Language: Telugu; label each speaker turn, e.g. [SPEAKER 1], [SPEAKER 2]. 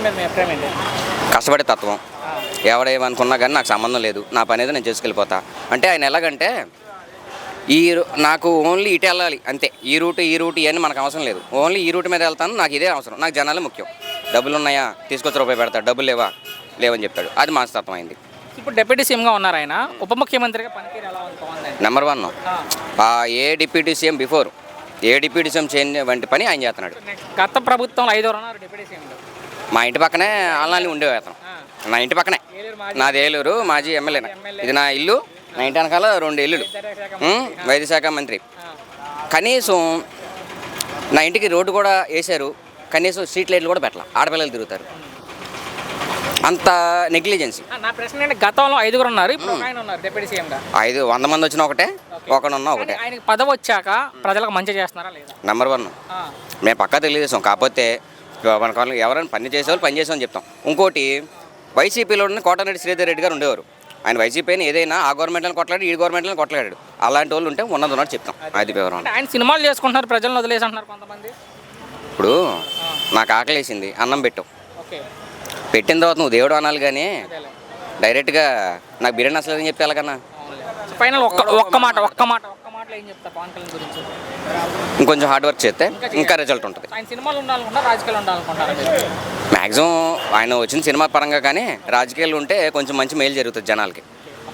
[SPEAKER 1] జగన్ మీద మీ అభిప్రాయం ఏంటి?
[SPEAKER 2] కష్టపడే తత్వం. ఎవడేమనుకున్నా కానీ నాకు సంబంధం లేదు, నా పని ఏదో నేను చేసుకెళ్ళిపోతా అంటే ఆయన ఎలాగంటే నాకు ఓన్లీ ఇటు వెళ్ళాలి అంతే, ఈ రూట్ ఇవన్నీ మనకు అవసరం లేదు, ఓన్లీ ఈ రూట్ మీద వెళ్తాను, నాకు ఇదే అవసరం, నాకు జనాలే ముఖ్యం. డబ్బులు ఉన్నాయా తీసుకొచ్చి రూపాయి పెడతాడు, డబ్బులు లేవని చెప్తాడు. అది మనస్తత్వం అయింది.
[SPEAKER 1] ఇప్పుడు డిప్యూటీ సీఎంగా ఉన్నారు ఆయన, ఉప ముఖ్యమంత్రిగా పనితీరు ఎలా ఉంది?
[SPEAKER 2] నెంబర్ 1. ఏ డిప్యూటీ సీఎం బిఫోర్ ఏ డిప్యూటీ సీఎం చేయని వంటి పని ఆయన చేస్తున్నాడు.
[SPEAKER 1] గత ప్రభుత్వంలో 5 ఉన్నారు డిప్యూటీ సీఎంలు.
[SPEAKER 2] మా ఇంటి పక్కనే ఆల్నాని ఉండేవి అతను, నా ఇంటి పక్కనే, నాది ఏలూరు, మాజీ ఎమ్మెల్యే, ఇది నా ఇల్లు, నా ఇంటి వెనకాల 2 ఇల్లులు, వైద్య శాఖ మంత్రి. కనీసం నా ఇంటికి రోడ్డు కూడా వేశారు, కనీసం స్ట్రీట్ లైట్లు కూడా పెట్టాల, ఆడపిల్లలు తిరుగుతారు, అంత నెగ్లిజెన్సీ.
[SPEAKER 1] నా ప్రశ్న ఏంటి, గతంలో 5 ఉన్నారు, ఇప్పుడు ఆయన ఉన్నారు డిప్యూటీ సీఎంగా.
[SPEAKER 2] 100 మంది వచ్చినా ఒకటే, ఒకడున్నా ఒకటే.
[SPEAKER 1] ఆయనకి పదవి వచ్చాక ప్రజలకు మంచి చేస్తున్నారా లేదా?
[SPEAKER 2] నెంబర్ 1. మేము పక్కా తెలియజేసాం. కాకపోతే మన ఎవరైనా పని చేసేవాళ్ళు పని చేసామని చెప్తాం. ఇంకోటి వైసీపీలో కోటరెడ్డి శ్రీధర్ రెడ్డి గారు ఉండేవారు. ఆయన వైసీపీని ఏదైనా ఆ గవర్నమెంట్లను కొట్లాడు, ఈ గవర్నమెంట్లను కొట్లాడాడు. అలాంటి వాళ్ళు ఉంటే ఉన్నది చెప్తాం. అది వివరం.
[SPEAKER 1] ఆయన సినిమాలు చేసుకుంటున్నారు, ప్రజలను వదిలేసి అంటున్నారు కొంతమంది.
[SPEAKER 2] ఇప్పుడు నాకు ఆకలేసింది, అన్నం పెట్టు,
[SPEAKER 1] ఓకే,
[SPEAKER 2] పెట్టిన తర్వాత నువ్వు దేవుడు అనాలి, కానీ డైరెక్ట్గా నాకు బిర్యానీ అసలు ఏం చెప్పి వెళ్ళకన్నా.
[SPEAKER 1] ఫైనల్ ఒక్క మాటలో ఏం చెప్తారు పవన్ కళ్యాణ్ గురించి?
[SPEAKER 2] ఇంకొంచెం హార్డ్ వర్క్ చేస్తే ఇంకా రిజల్ట్ ఉంటుంది.
[SPEAKER 1] ఆయన సినిమాలు ఉండాలనుకుంటారు, రాజకీయాలు ఉండాలనుకుంటారు?
[SPEAKER 2] మ్యాక్సిమం ఆయన వచ్చిన సినిమా పరంగా కానీ రాజకీయాలు ఉంటే కొంచెం మంచి మేలు జరుగుతుంది జనాలకి.